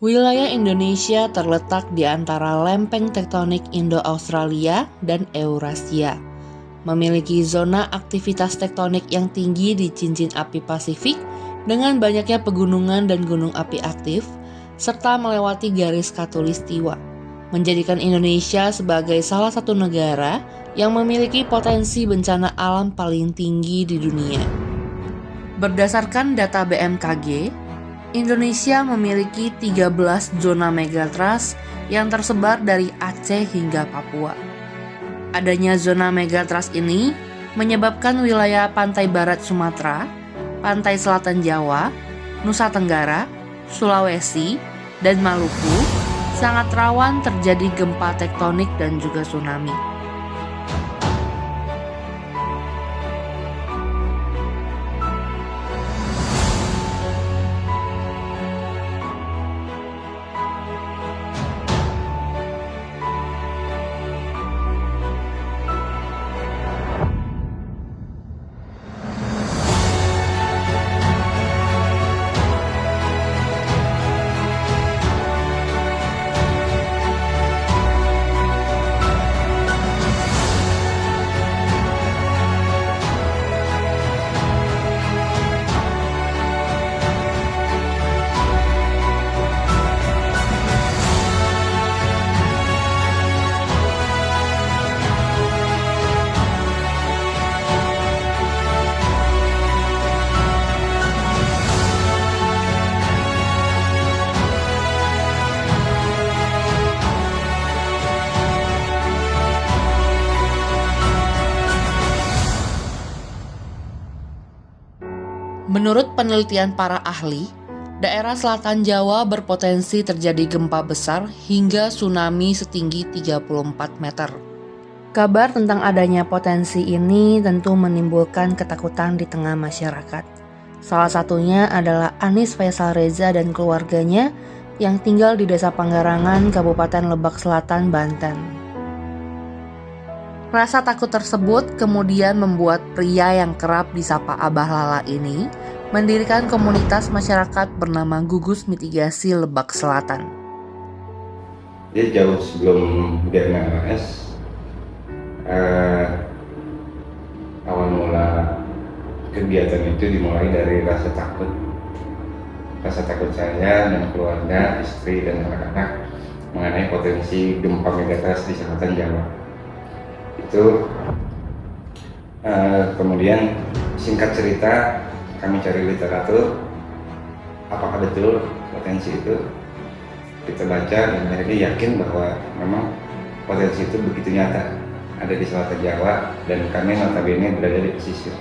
Wilayah Indonesia terletak di antara lempeng tektonik Indo-Australia dan Eurasia. Memiliki zona aktivitas tektonik yang tinggi di cincin api Pasifik dengan banyaknya pegunungan dan gunung api aktif, serta melewati garis khatulistiwa, menjadikan Indonesia sebagai salah satu negara yang memiliki potensi bencana alam paling tinggi di dunia. Berdasarkan data BMKG, Indonesia memiliki 13 zona megatrust yang tersebar dari Aceh hingga Papua. Adanya zona megatrust ini menyebabkan wilayah pantai barat Sumatera, pantai selatan Jawa, Nusa Tenggara, Sulawesi, dan Maluku sangat rawan terjadi gempa tektonik dan juga tsunami. Menurut penelitian para ahli, daerah selatan Jawa berpotensi terjadi gempa besar hingga tsunami setinggi 34 meter. Kabar tentang adanya potensi ini tentu menimbulkan ketakutan di tengah masyarakat. Salah satunya adalah Anis Faisal Reza dan keluarganya yang tinggal di Desa Panggarangan, Kabupaten Lebak Selatan, Banten. Rasa takut tersebut kemudian membuat pria yang kerap disapa Abah Lala ini mendirikan komunitas masyarakat bernama Gugus Mitigasi Lebak Selatan. Jadi jauh sebelum DMLS, awal mula kegiatan itu dimulai dari rasa takut saya dan keluarga, istri dan anak-anak mengenai potensi gempa megatrust di selatan Jawa. Itu kemudian singkat cerita kami cari literatur apakah betul potensi itu, kita baca dan akhirnya yakin bahwa memang potensi itu begitu nyata ada di selatan Jawa dan kami notabene berada di pesisir.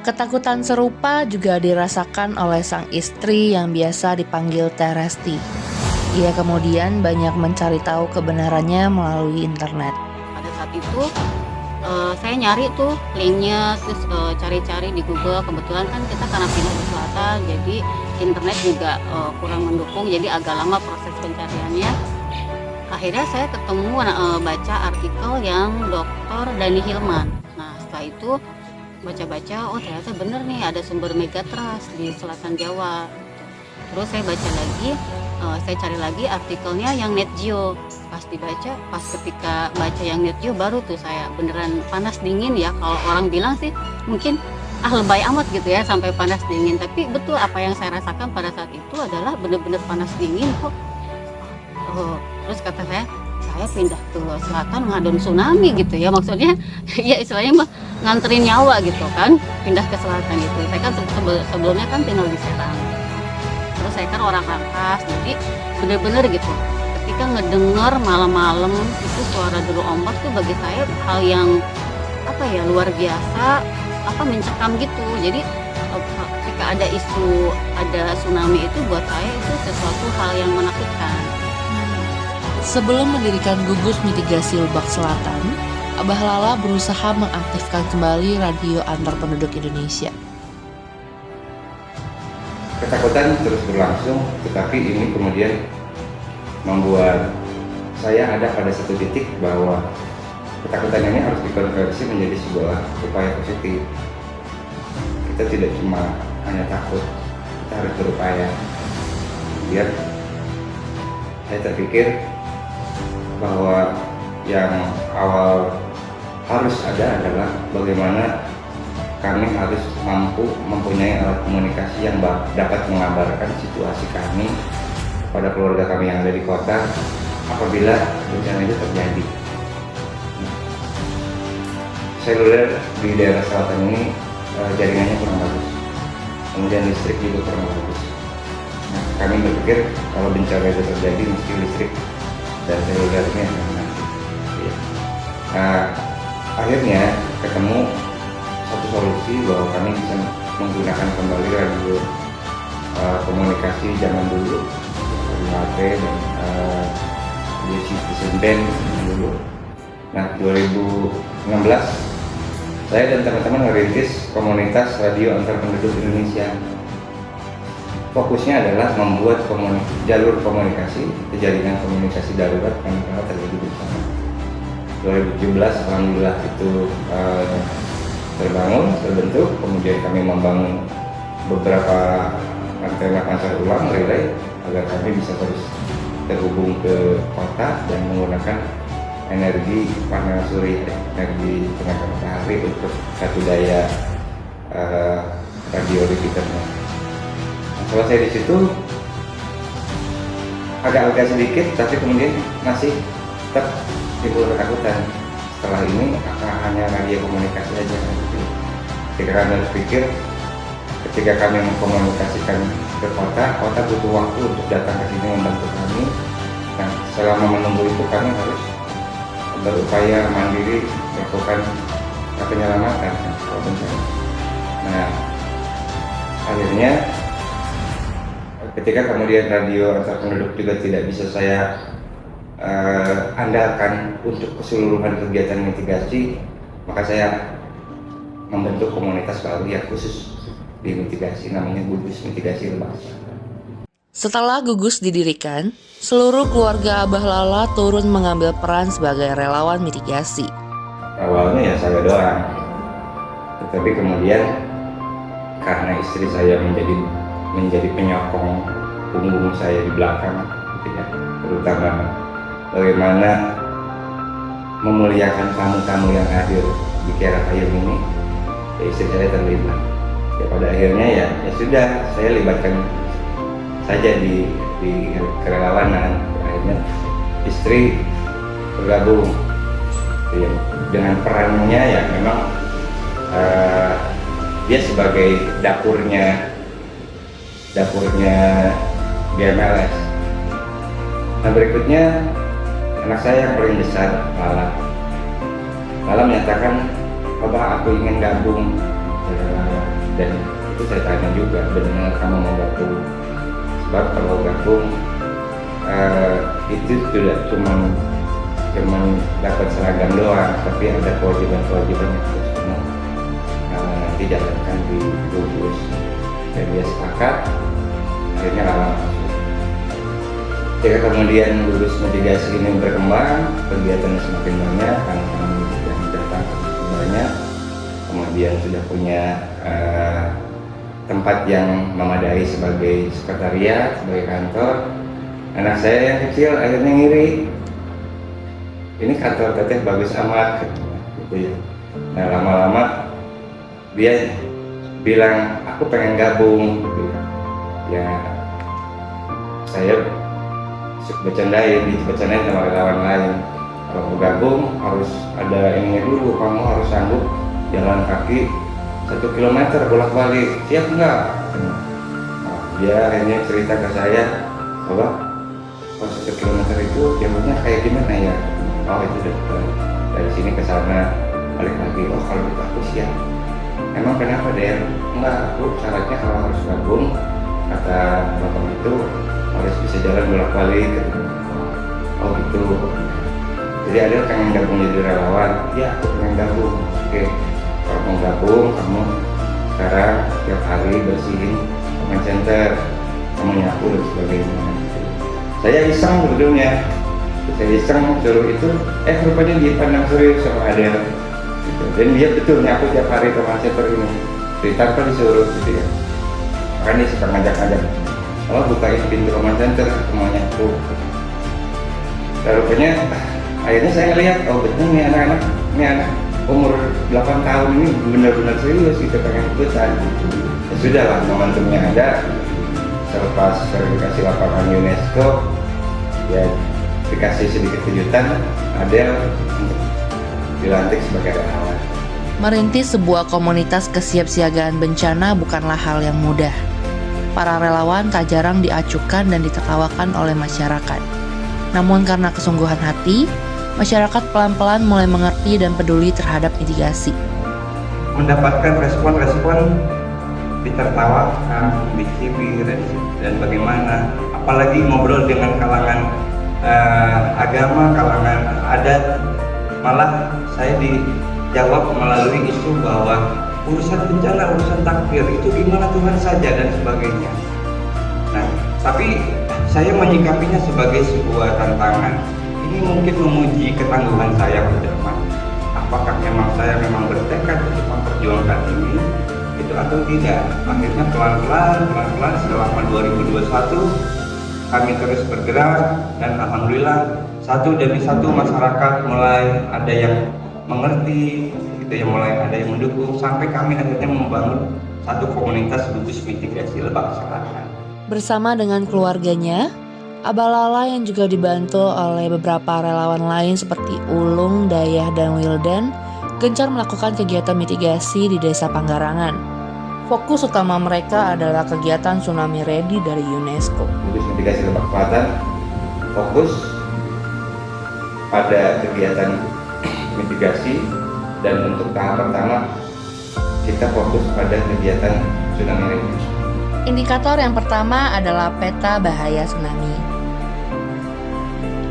Ketakutan serupa juga dirasakan oleh sang istri yang biasa dipanggil Teresti. Ia kemudian banyak mencari tahu kebenarannya melalui internet. Pada saat itu saya nyari tuh linknya, terus cari-cari di Google. Kebetulan kan kita karena pindah di selatan, jadi internet juga kurang mendukung, jadi agak lama proses pencariannya. Akhirnya saya ketemu baca artikel yang Dr. Dani Hilman. Nah setelah itu baca-baca, oh ternyata bener nih ada sumber megatrust di selatan Jawa. Terus saya baca lagi, saya cari lagi artikelnya yang Net Geo. Pas dibaca, pas ketika baca yang Net Geo baru tuh saya beneran panas dingin ya. Kalau orang bilang sih mungkin lebay amat gitu ya sampai panas dingin, tapi betul apa yang saya rasakan pada saat itu adalah bener-bener panas dingin kok. Terus kata saya pindah ke selatan ngadon tsunami gitu ya, maksudnya ya istilahnya mah nganterin nyawa gitu kan, pindah ke selatan gitu. Saya kan sebelumnya kan tinggal di Serang, terus saya kan orang Rangkas, jadi bener-bener gitu ketika ngedenger malam-malam itu suara deru ombak tuh bagi saya hal yang luar biasa, mencekam gitu. Jadi ketika ada isu ada tsunami itu buat saya itu sesuatu hal yang menakutkan. Sebelum mendirikan Gugus Mitigasi Lebak Selatan, Abah Lala berusaha mengaktifkan kembali radio antar penduduk Indonesia. Ketakutan terus berlangsung, tetapi ini kemudian membuat saya ada pada satu titik bahwa ketakutan ini harus dikonversi menjadi sebuah upaya positif. Kita tidak cuma hanya takut, kita harus berupaya biar saya terpikir bahwa yang awal harus ada adalah bagaimana kami harus mampu mempunyai alat komunikasi yang dapat mengabarkan situasi kami pada keluarga kami yang ada di kota apabila bencana itu terjadi. Seluler di daerah selatan ini jaringannya kurang bagus, kemudian listrik juga kurang bagus. Nah, kami berpikir kalau bencana itu terjadi mesti listrik dan seluler ini akan mati. Nah, akhirnya ketemu satu solusi bahwa kami bisa menggunakan kembali radio komunikasi zaman dulu, radio HP dan radio citizen band dulu. Nah, 2016 saya dan teman-teman merintis komunitas radio antar penduduk Indonesia. Fokusnya adalah membuat jalur komunikasi, jaringan komunikasi darurat manakala terjadi bencana. 2017 alhamdulillah itu terbentuk, kemudian kami membangun beberapa antena pancar ulang relay agar kami bisa terus terhubung ke kota dan menggunakan energi panel surya, energi tenaga matahari untuk satu daya radio repeaternya. Nah, selesai di situ agak sedikit, tapi kemudian masih tetap timbul ketakutan. Setelah ini akan hanya radio komunikasi aja. Ketika kami berpikir, ketika kami mengkomunikasikan ke kota butuh waktu untuk datang ke sini membantu kami. Nah, selama menunggu itu kami harus berupaya mandiri melakukan penyelamatan kalau bencana. Nah, akhirnya ketika kemudian radio antar penduduk juga tidak bisa saya andalkan untuk keseluruhan kegiatan mitigasi, maka saya membentuk komunitas baru yang khusus di mitigasi, namanya Gugus Mitigasi Lebak. Setelah Gugus didirikan, seluruh keluarga Abah Lala turun mengambil peran sebagai relawan mitigasi. Awalnya ya saya doang, tetapi kemudian karena istri saya menjadi penyokong punggung saya di belakang, gitu ya, terutama bagaimana memuliakan tamu-tamu yang hadir di Kiara Payung ini, ya istri saya terlibat. Ya pada akhirnya ya sudah, saya libatkan saja di kerelawanan. Akhirnya istri bergabung ya, dengan perannya ya memang dia sebagai dapurnya BMLS. Nah, berikutnya anak saya yang paling besar, Lala menyatakan, "Papa, aku ingin gabung." Dan itu saya tanya juga, benar kamu mau gabung? Sebab kalau gabung itu tidak cuma dapat seragam doang, tapi ada kewajiban-kewajiban yang harus kamu dijalankan di Gugus. Dan dia sepakat, akhirnya Lala masuk. Jika kemudian Gugus mitigasi ini berkembang, kegiatannya semakin banyak, anak-anak yang datang semakin banyak, kemudian sudah punya tempat yang memadai sebagai sekretariat, sebagai kantor. Anak saya yang kecil akhirnya ngiri, ini kantor teteh bagus amat, gitu ya. Nah, lama-lama dia bilang, aku pengen gabung, gitu ya. Saya bercandain sama relawan lain, kalau mau gabung harus ada ini dulu, kamu harus sanggup jalan kaki 1 kilometer bolak-balik, siap nggak? Nah, dia akhirnya cerita ke saya bahwa kalau 1 kilometer itu jalurnya kayak gimana ya? Oh, itu dekat, dari sini ke sana balik lagi. Oh, kalau gitu aku siap. Emang kenapa Der? Enggak, aku syaratnya kalau harus gabung, kata bapak itu harus bisa jalan bolak-balik. Oh gitu. Jadi ada pengen gabung jadi relawan? Ya, aku pengen gabung. Oke, kalau mau gabung, kamu sekarang tiap hari bersihin command center, kamu nyapu dan sebagainya. Saya iseng sebetulnya, suruh itu, rupanya dia pandang serius sama Adel. Gitu. Dan dia betul nyapu tiap hari command center ini, ditanpa disuruh gitu ya. Makanya dia suka ngajak-ngajak, kalau bukain pintu command center, semuanya nyapu. Dan rupanya akhirnya saya lihat, oh betul nih anak umur 8 tahun ini benar-benar serius gitu pengen ikutan. Ya sudah lah, momentumnya ada. Selepas verifikasi lapangan UNESCO, ya dikasih sedikit kejutan, Adel untuk dilantik sebagai relawan. Merintis sebuah komunitas kesiapsiagaan bencana bukanlah hal yang mudah. Para relawan tak jarang diacukan dan ditertawakan oleh masyarakat. Namun karena kesungguhan hati, masyarakat pelan-pelan mulai mengerti dan peduli terhadap mitigasi. Mendapatkan respon-respon ditertawakan, dicibir, dan bagaimana, apalagi ngobrol dengan kalangan agama, kalangan adat, malah saya dijawab melalui isu bahwa urusan bencana, urusan takdir itu gimana Tuhan saja dan sebagainya. Nah, tapi saya menyikapinya sebagai sebuah tantangan. Ini mungkin menguji ketangguhan saya ke depan. Apakah memang saya bertekad untuk memperjuangkan ini, itu atau tidak. Akhirnya pelan-pelan selama 2021 kami terus bergerak, dan alhamdulillah satu demi satu masyarakat mulai ada yang mengerti, gitu ya, mulai ada yang mendukung, sampai kami akhirnya membangun satu komunitas gugus mitigasi Lebak Selatan. Bersama dengan keluarganya, Abah Lala yang juga dibantu oleh beberapa relawan lain seperti Ulung, Dayah, dan Wildan gencar melakukan kegiatan mitigasi di Desa Panggarangan. Fokus utama mereka adalah kegiatan Tsunami Ready dari UNESCO. Gugus mitigasi Lebak Selatan fokus pada kegiatan mitigasi, dan untuk tahap pertama kita fokus pada kegiatan tsunami ready. Indikator yang pertama adalah peta bahaya tsunami.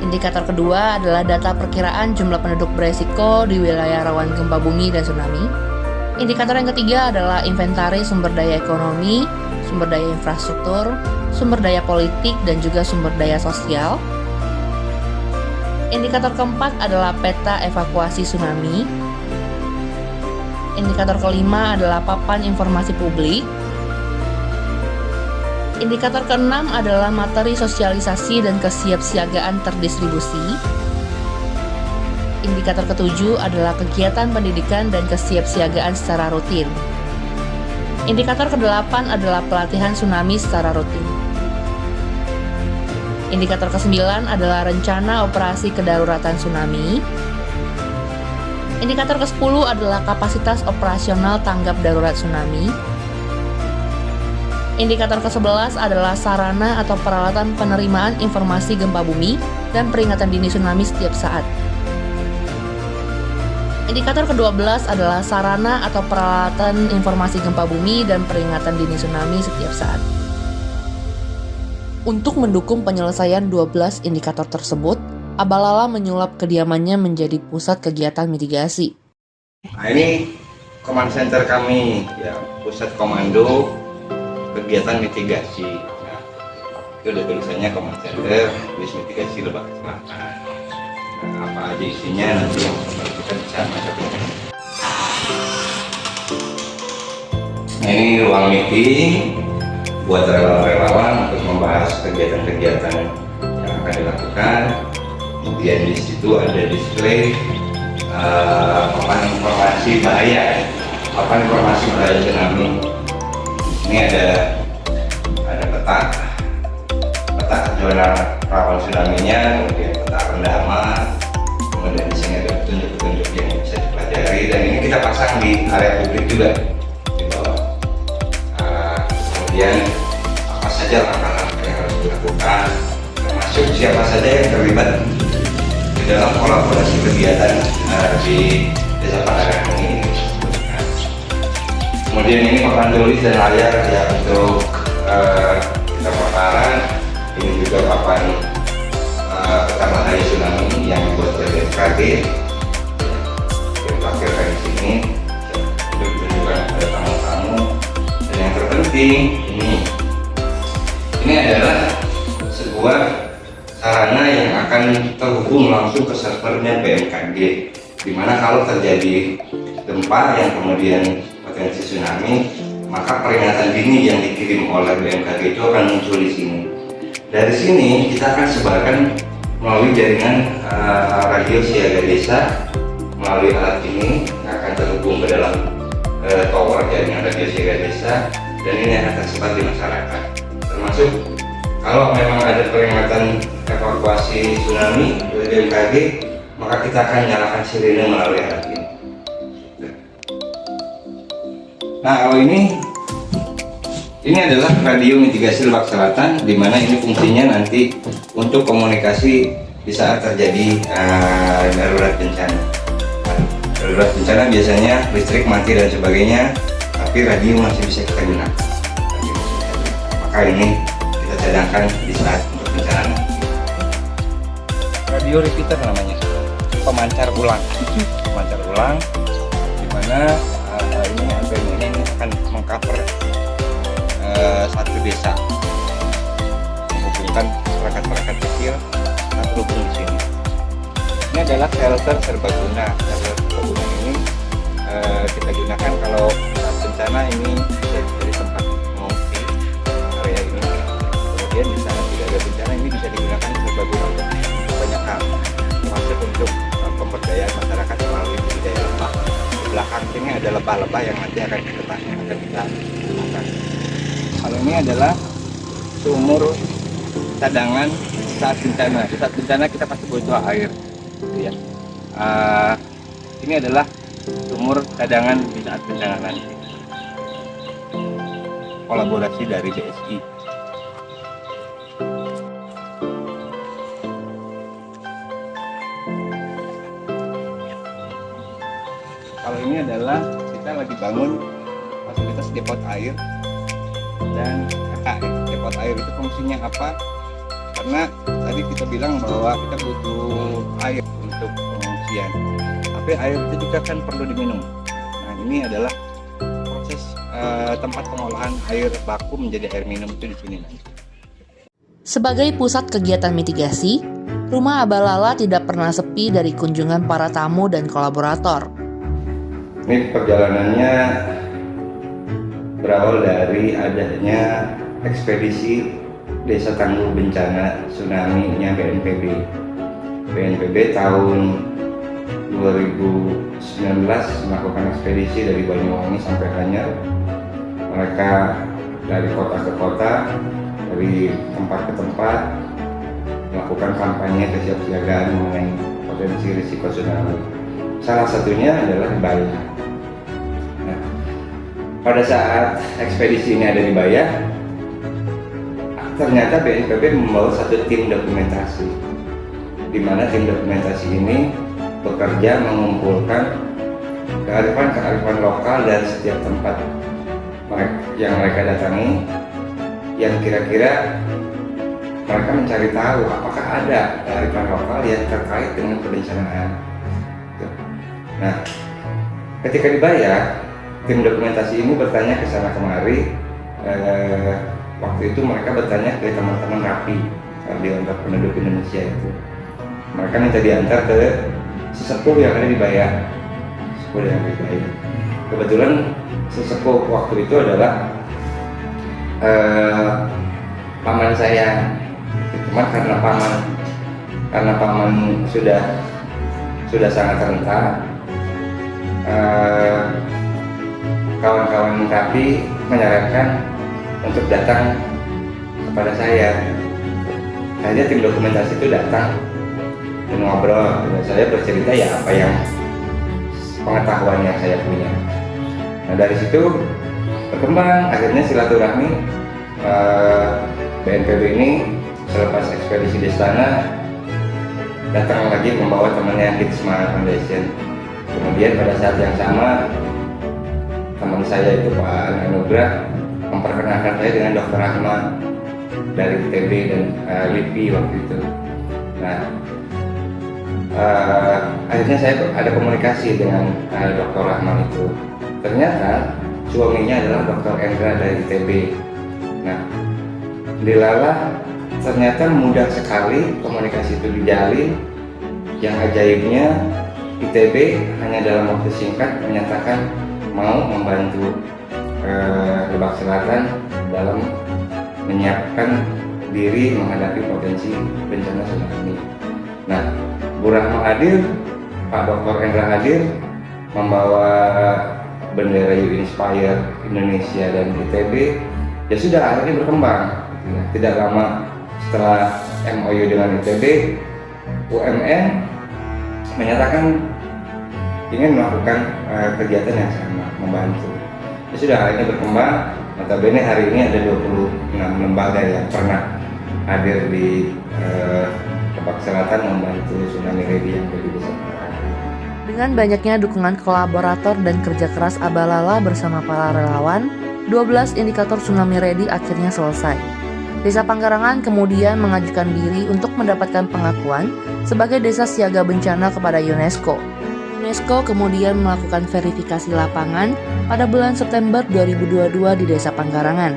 Indikator kedua adalah data perkiraan jumlah penduduk beresiko di wilayah rawan gempa bumi dan tsunami. Indikator yang ketiga adalah inventaris sumber daya ekonomi, sumber daya infrastruktur, sumber daya politik, dan juga sumber daya sosial. Indikator keempat adalah peta evakuasi tsunami. Indikator kelima adalah papan informasi publik. Indikator keenam adalah materi sosialisasi dan kesiapsiagaan terdistribusi. Indikator ketujuh adalah kegiatan pendidikan dan kesiapsiagaan secara rutin. Indikator kedelapan adalah pelatihan tsunami secara rutin. Indikator ke-9 adalah rencana operasi kedaruratan tsunami. Indikator ke-10 adalah kapasitas operasional tanggap darurat tsunami. Indikator ke-11 adalah sarana atau peralatan penerimaan informasi gempa bumi dan peringatan dini tsunami setiap saat. Indikator ke-12 adalah sarana atau peralatan informasi gempa bumi dan peringatan dini tsunami setiap saat. Untuk mendukung penyelesaian 12 indikator tersebut, Abah Lala menyulap kediamannya menjadi pusat kegiatan mitigasi. Nah, ini command center kami, ya, pusat komando kegiatan mitigasi. Nah, itu ada tulisannya command center gugus mitigasi Lebak Selatan. Nah, apa aja isinya nanti yang kita bisa masuk. Nah, ini ruang meeting buat relawan-relawan untuk membahas kegiatan-kegiatan yang akan dilakukan. Kemudian di situ ada display papan informasi bahaya, tsunami. Ini ada peta zona rawan tsunami-nya, kemudian peta rendaman, kemudian di sini ada petunjuk-petunjuk yang bisa dipelajari, dan ini kita pasang di area publik juga di bawah. Kemudian apa saja langkah-langkah yang harus dilakukan, termasuk siapa saja yang terlibat di dalam kolaborasi kegiatan di Desa Panggarangan ini. Kemudian ini papan tulis dan layar ya untuk kita paparan. Ini juga papan peta bahaya tsunami yang dibuat oleh BMKG. Yang parkirkan di sini untuk ditunjukkan pada tamu-tamu. Dan yang terpenting ini adalah sebuah sarana yang akan terhubung langsung ke servernya BMKG, dimana kalau terjadi gempa yang kemudian potensi tsunami, maka peringatan dini yang dikirim oleh BMKG itu akan muncul di sini. Dari sini kita akan sebarkan melalui jaringan radio siaga desa. Melalui alat ini akan terhubung ke dalam tower jaringan radio siaga desa, dan ini akan tersebar di masyarakat. Termasuk kalau memang ada peringatan evakuasi tsunami dari BMKG, maka kita akan nyalakan sirene melalui alat ini. Nah, kalau ini adalah radio mitigasi Lebak Selatan, di mana ini fungsinya nanti untuk komunikasi di saat terjadi darurat bencana. Darurat bencana biasanya listrik mati dan sebagainya, tapi radio masih bisa kita gunakan. Maka ini kita cadangkan di saat untuk bencana nanti. Radio repeater namanya, pemancar ulang. Pemancar ulang, di mana ini antenanya ini akan mengcover satu desa, menghubungkan perangkat-perangkat kecil yang terhubung di sini. Ini adalah shelter serbaguna. Shelter serbaguna ini kita gunakan kalau saat bencana, ini jadi tempat mengungsi area ini. Kemudian di saat tidak ada bencana, ini bisa digunakan serbaguna untuk banyak hal, termasuk untuk pemberdayaan masyarakat melalui budidaya lebah. Di belakang sini ada lebah-lebah yang nanti akan kita gunakan. Kalau ini adalah sumur cadangan saat bencana. Saat bencana kita pasti butuh air, gitu ya. Ini adalah sumur cadangan di saat bencana nanti. Kolaborasi dari BSI. Kalau ini adalah kita lagi bangun fasilitas depot air dan KKN. Depot air itu fungsinya apa? Karena tadi kita bilang bahwa kita butuh air untuk pengungsian, tapi air itu juga kan perlu diminum. Nah, ini adalah proses tempat pengolahan air baku menjadi air minum itu di sini. Sebagai pusat kegiatan mitigasi, Rumah Abalala tidak pernah sepi dari kunjungan para tamu dan kolaborator. Ini perjalanannya berawal dari adanya ekspedisi Desa Tangguh Bencana Tsunami-nya BNPB. BNPB tahun 2019 melakukan ekspedisi dari Banyuwangi sampai Anyar. Mereka dari kota ke kota, dari tempat ke tempat, melakukan kampanye kesiapsiagaan mengenai potensi risiko tsunami. Salah satunya adalah di Bayah. Nah, pada saat ekspedisi ini ada di Bayah, ternyata BNPB membawa satu tim dokumentasi, di mana tim dokumentasi ini bekerja mengumpulkan kearifan lokal dari setiap tempat yang mereka datangi, yang kira-kira mereka mencari tahu apakah ada kearifan lokal yang terkait dengan perencanaan. Nah, ketika di Bayah, tim dokumentasi ini bertanya ke sana kemari. Waktu itu mereka bertanya ke teman-teman RAPI, Radio Antar Penduduk Indonesia itu. Mereka minta diantar ke sesepuh yang ada di Bayah. Kebetulan sesepuh waktu itu adalah paman saya. Cuma karena paman sudah sangat renta, kawan-kawan RAPI menyarankan untuk datang kepada saya. Akhirnya tim dokumentasi itu datang dan ngobrol, dan saya bercerita ya apa yang pengetahuan yang saya punya. Nah, dari situ berkembang, akhirnya silaturahmi. BNPB ini selepas ekspedisi di sana datang lagi membawa temannya Hitsma Foundation. Kemudian pada saat yang sama teman saya itu Pak Anugrah memperkenalkan saya dengan Dr. Rahman dari ITB dan LIPI waktu itu. Nah, akhirnya saya ada komunikasi dengan Dr. Rahman itu. Ternyata suaminya adalah Dr. Endra dari ITB. Nah, dilalah ternyata mudah sekali komunikasi itu dijalin. Yang ajaibnya ITB hanya dalam waktu singkat menyatakan mau membantu Lebak Selatan dalam menyiapkan diri menghadapi potensi bencana tsunami. Nah, Bu Rahma hadir, Pak Dr. Endra hadir, membawa bendera You Inspire Indonesia dan ITB, ya sudah akhirnya berkembang. Tidak lama setelah MOU dengan ITB, UMN menyatakan ingin melakukan kegiatan yang sama, membantu. Ya sudah akhirnya berkembang. Notabene hari ini ada 26 lembaga yang pernah hadir di Lebak Selatan membantu tsunami ready yang ada di Desa Pangkarangan. Dengan banyaknya dukungan kolaborator dan kerja keras Abalala bersama para relawan, 12 indikator tsunami ready akhirnya selesai. Desa Pangkarangan kemudian mengajukan diri untuk mendapatkan pengakuan sebagai desa siaga bencana kepada UNESCO. UNESCO kemudian melakukan verifikasi lapangan pada bulan September 2022 di Desa Pangkarangan.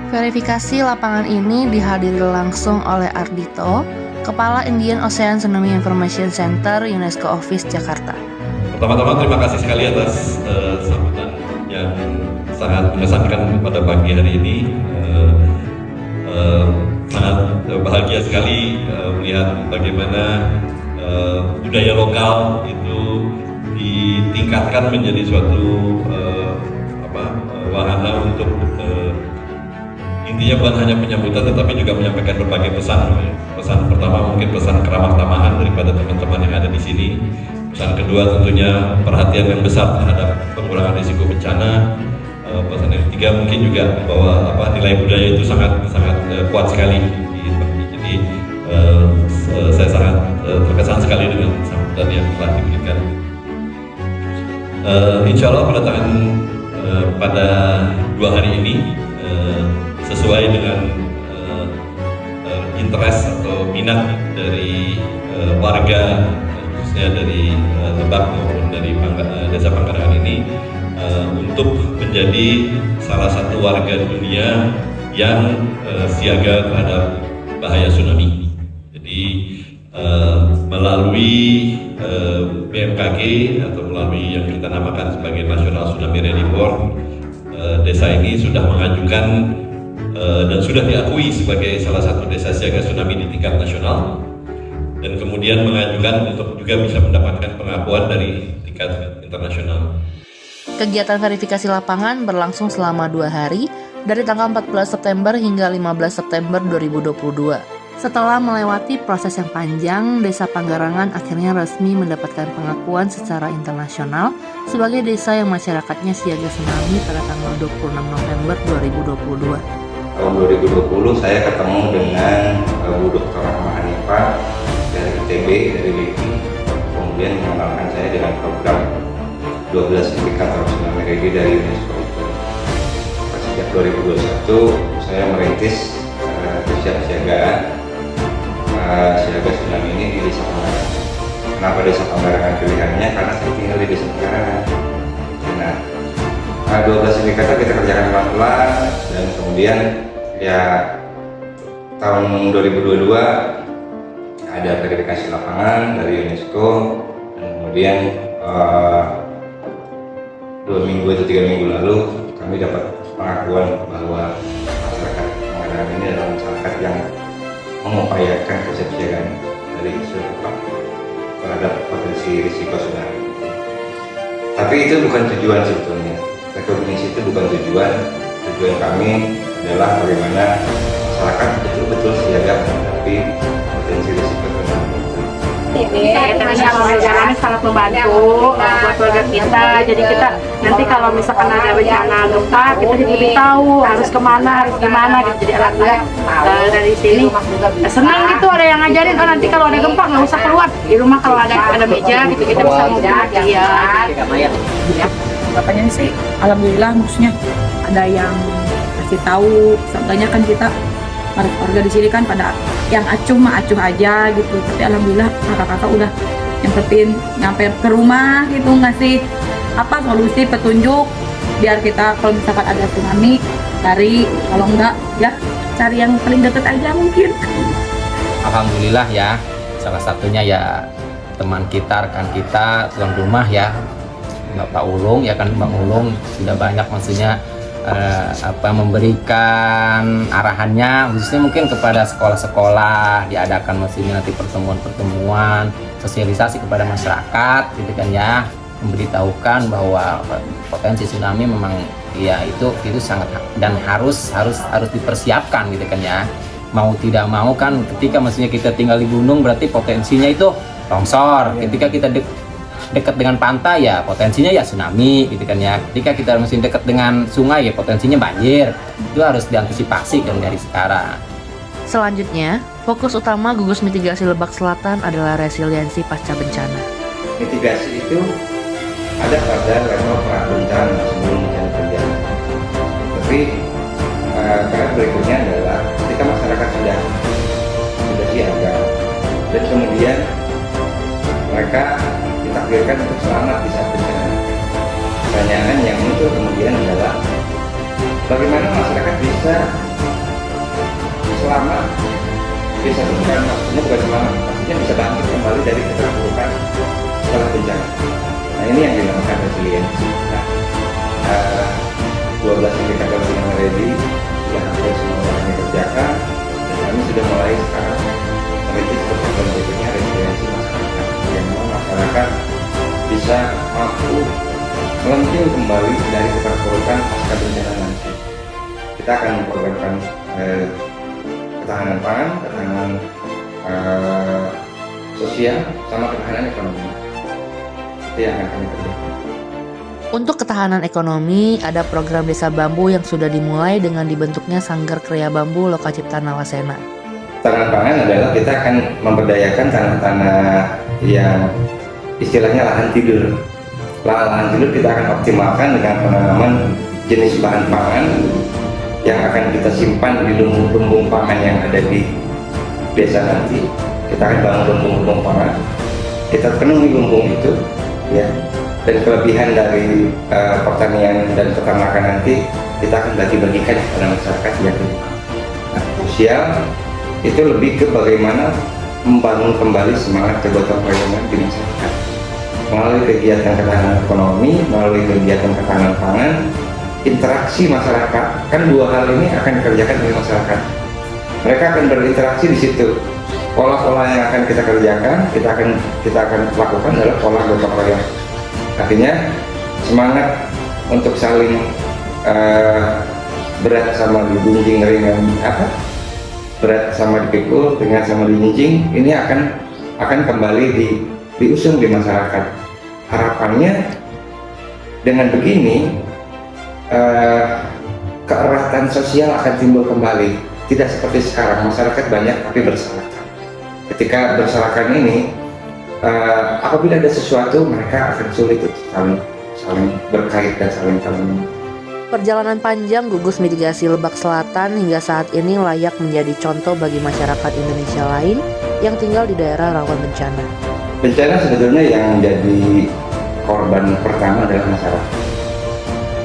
Verifikasi lapangan ini dihadiri langsung oleh Ardito, Kepala Indian Ocean Tsunami Information Center UNESCO Office Jakarta. Pertama-tama terima kasih sekali atas sambutan yang sangat mengesankan pada pagi hari ini. Sangat bahagia sekali melihat bagaimana budaya lokal itu ditingkatkan menjadi suatu wahana untuk intinya bukan hanya penyambutan tetapi juga menyampaikan berbagai pesan. Pesan pertama mungkin pesan keramah tamahan daripada teman-teman yang ada di sini. Pesan kedua tentunya perhatian yang besar terhadap pengurangan risiko bencana. Pesan yang ketiga mungkin juga bahwa nilai budaya itu sangat kuat sekali. Jadi saya sangat terkesan sekali dengan sambutan yang telah diberikan. Insya Allah kedatangan pada 2 hari ini sesuai dengan interest atau minat dari warga khususnya dari Lebak maupun dari Desa Pangkarangan ini untuk menjadi salah satu warga dunia yang siaga terhadap bahaya tsunami. Jadi melalui BMKG atau melalui yang kita namakan sebagai National Tsunami Ready Board, desa ini sudah mengajukan dan sudah diakui sebagai salah satu desa siaga tsunami di tingkat nasional, dan kemudian mengajukan untuk juga bisa mendapatkan pengakuan dari tingkat internasional. Kegiatan verifikasi lapangan berlangsung selama 2 hari, dari tanggal 14 September hingga 15 September 2022. Setelah melewati proses yang panjang, Desa Pangkarangan akhirnya resmi mendapatkan pengakuan secara internasional sebagai desa yang masyarakatnya siaga tsunami pada tanggal 26 November 2022. Tahun 2020 saya ketemu dengan Bu Dr. Rahma Hanifah dari ITB, dari LIPI, kemudian mengenalkan saya dengan program 12 indikator tsunami ready dari UNESCO itu. Sejak 2021 saya merintis kesiapsiagaan siaga tsunami ini di Desa Pangkarangan. Kenapa Desa Pangkarangan pilihannya? Karena saya tinggal di Desa Pangkarangan. Nah, 12 indikator kita kerjakan pelan-pelan, dan kemudian ya tahun 2022 ada verifikasi lapangan dari UNESCO, dan kemudian 2 minggu atau 3 minggu lalu kami dapat pengakuan bahwa masyarakat Pangkarangan ini adalah masyarakat yang mengupayakan kesiapsiagaan dari seluruh terhadap potensi risiko tsunami. Tapi itu bukan tujuan sebetulnya. Rekognisi itu bukan tujuan. Tujuan kami adalah bagaimana masyarakat betul-betul siaga menghadapi potensi risiko tsunami. Ini internasional ini sangat membantu buat warga kita. Jadi kita nanti kalau misalkan ada bencana gempa, kita jadi lebih tahu harus kemana, harus gimana gitu. Jadi alhamdulillah dari sini senang gitu, ada yang ngajarin. Oh nanti kalau ada gempa nggak usah keluar, di rumah kalau ada meja gitu kita bisa ngobrol. Ya, katanya sih alhamdulillah, maksudnya ada yang kasih tahu. Contohnya kan kita warga di sini kan pada yang acuh mah acuh aja gitu, tapi alhamdulillah kakak-kakak udah nyampetin nyampe ke rumah gitu, ngasih solusi petunjuk biar kita kalau misalkan ada tsunami cari, kalau enggak ya cari yang paling dekat aja mungkin. Alhamdulillah ya, salah satunya ya teman kita, rekan kita, tuan rumah ya, Bapak Ulung ya kan, Bang Ulung sudah banyak maksudnya memberikan arahannya khususnya mungkin kepada sekolah-sekolah, diadakan maksudnya nanti pertemuan-pertemuan sosialisasi kepada masyarakat gitu kan ya, memberitahukan bahwa potensi tsunami memang ya itu sangat dan harus dipersiapkan gitu kan ya. Mau tidak mau kan ketika maksudnya kita tinggal di gunung berarti potensinya itu longsor. Ketika kita dekat dengan pantai ya potensinya ya tsunami gitu kan ya. Ketika kita masih dekat dengan sungai ya potensinya banjir. Itu harus diantisipasi kan dari sekarang. Selanjutnya, fokus utama gugus mitigasi Lebak Selatan adalah resiliensi pasca bencana. Mitigasi itu ada pada level pra-bencana sebelum bencana terjadi. Tapi PR berikutnya adalah ketika masyarakat sudah siaga dan kemudian mereka ditakdirkan untuk selamat di saat bencana. Pertanyaan yang muncul kemudian adalah bagaimana masyarakat bisa selamat, bisa bukan selamat, maksudnya bisa bangkit kembali dari keterpurukan setelah bencana. Nah ini yang dinamakan resiliensi. Nah, 12 indikator yang ready sudah hampir semua orang dikerjakan dan kami sudah mulai sekarang merintis program berikutnya resiliensi masyarakat yang mau masyarakat bisa mampu melengking kembali dari keterpurukan pasca bencana nanti. Kita akan memprogramkan ketahanan pangan, ketahanan sosial, sama ketahanan ekonomi. Itu yang akan kami kerjakan. Untuk ketahanan ekonomi, ada program Desa Bambu yang sudah dimulai dengan dibentuknya Sanggar Kriya Bambu Lokacipta Nawasena. Ketahanan pangan adalah kita akan memberdayakan tanah-tanah yang istilahnya lahan tidur. Lahan tidur kita akan optimalkan dengan penanaman jenis bahan pangan yang akan kita simpan di lumbung-lumbung pangan yang ada di desa nanti. Kita akan bangun lumbung-lumbung pangan, kita penuhi lumbung itu, ya. Dan kelebihan dari pertanian dan peternakan nanti kita akan bagi-bagikan kepada masyarakat yang nah, sosial itu lebih ke bagaimana membangun kembali semangat kegotong royongan di masyarakat melalui kegiatan ketahanan ekonomi, melalui kegiatan ketahanan pangan, interaksi masyarakat. Kan dua hal ini akan dikerjakan oleh masyarakat. Mereka akan berinteraksi di situ. Pola-pola yang akan kita kerjakan, kita akan lakukan adalah pola gotong royong. Artinya semangat untuk saling berat sama dijinjing ringan berat sama dipikul, ringan sama dijinjing, ini akan kembali diusung di masyarakat. Harapannya dengan begini keeratan sosial akan timbul kembali, tidak seperti sekarang masyarakat banyak tapi berserakan. Ketika berserakan ini apabila ada sesuatu mereka akan sulit untuk saling berkait dan saling tolong. Perjalanan panjang gugus mitigasi Lebak Selatan hingga saat ini layak menjadi contoh bagi masyarakat Indonesia lain yang tinggal di daerah rawan bencana. Bencana sebetulnya yang jadi korban pertama adalah masyarakat.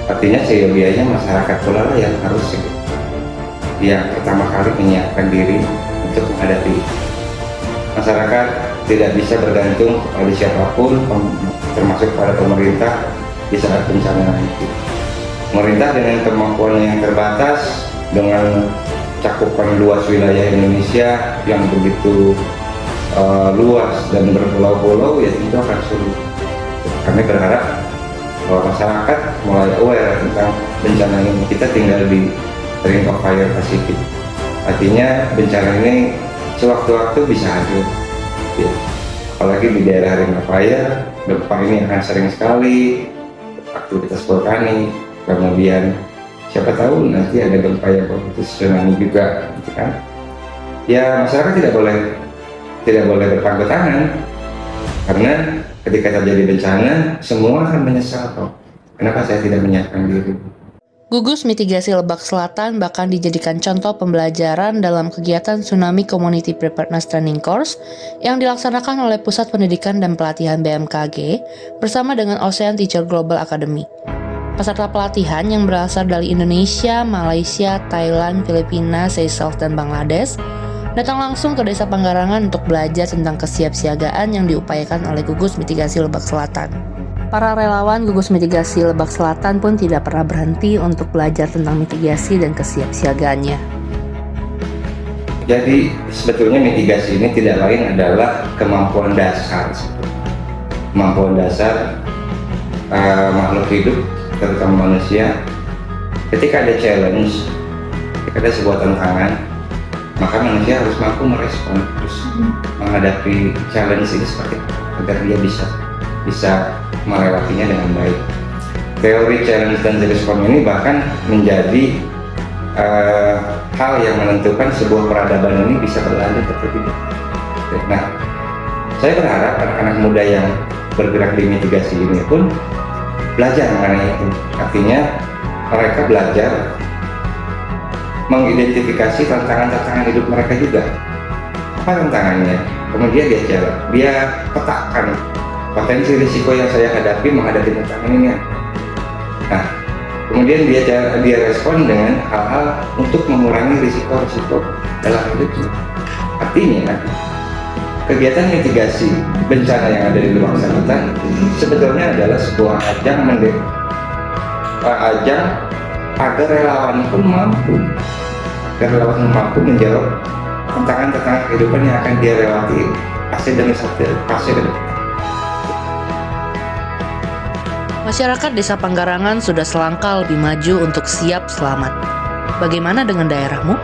Artinya seyogianya masyarakat pula yang harus yang pertama kali menyiapkan diri untuk menghadapi. Masyarakat tidak bisa bergantung pada siapapun, termasuk pada pemerintah di saat bencana nanti. Pemerintah dengan kemampuan yang terbatas, dengan cakupan luas wilayah Indonesia yang begitu luas dan berpulau-pulau, ya tentu akan sulit. Kami berharap bahwa masyarakat mulai aware tentang bencana ini. Kita tinggal di Ring of Fire Pacific. Artinya bencana ini sewaktu-waktu bisa hadir. Ya. Apalagi di daerah Ring of Fire, gempa ini akan sering sekali aktivitas vulkanik. Kemudian siapa tahu nanti ada gempa yang berpotensi tsunami juga, gitu kan? Ya masyarakat tidak boleh berpangku tangan, karena ketika terjadi bencana semua akan menyesal kok. Kenapa saya tidak menyiapkan diri? Gugus mitigasi Lebak Selatan bahkan dijadikan contoh pembelajaran dalam kegiatan Tsunami Community Preparedness Training Course yang dilaksanakan oleh Pusat Pendidikan dan Pelatihan BMKG bersama dengan Ocean Teacher Global Academy. Peserta pelatihan yang berasal dari Indonesia, Malaysia, Thailand, Filipina, Seychelles, dan Bangladesh datang langsung ke Desa Panggarangan untuk belajar tentang kesiapsiagaan yang diupayakan oleh Gugus Mitigasi Lebak Selatan. Para relawan gugus mitigasi Lebak Selatan pun tidak pernah berhenti untuk belajar tentang mitigasi dan kesiapsiagaannya. Jadi sebetulnya mitigasi ini tidak lain adalah kemampuan dasar. Kemampuan dasar makhluk hidup, terutama manusia. Ketika ada challenge, ketika ada sebuah tantangan, maka manusia harus mampu merespon, harus menghadapi challenge ini seperti agar dia bisa melewatinya dengan baik. Teori challenge dan respon ini bahkan menjadi hal yang menentukan sebuah peradaban ini bisa berlanjut atau tidak. Nah, saya berharap anak-anak muda yang bergerak di mitigasi ini pun belajar mengenai itu. Artinya mereka belajar mengidentifikasi tantangan-tantangan hidup mereka juga. Apa tantangannya? Kemudian dia petakan potensi risiko yang saya hadapi menghadapi tantangan ini. Nah, kemudian dia respon dengan hal-hal untuk mengurangi risiko-risiko dalam hidupnya. Artinya, kegiatan mitigasi bencana yang ada di Lebak Selatan sebetulnya adalah sebuah ajang agar relawan pun mampu menjawab tantangan-tantangan kehidupan yang akan dia lewati fase demi fase. Masyarakat Desa Panggarangan sudah selangkah lebih maju untuk siap selamat. Bagaimana dengan daerahmu?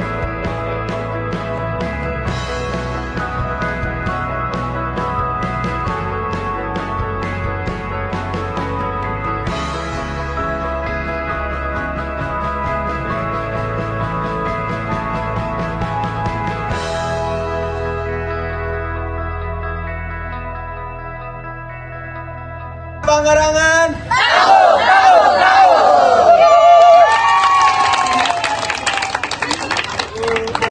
Panggarangan.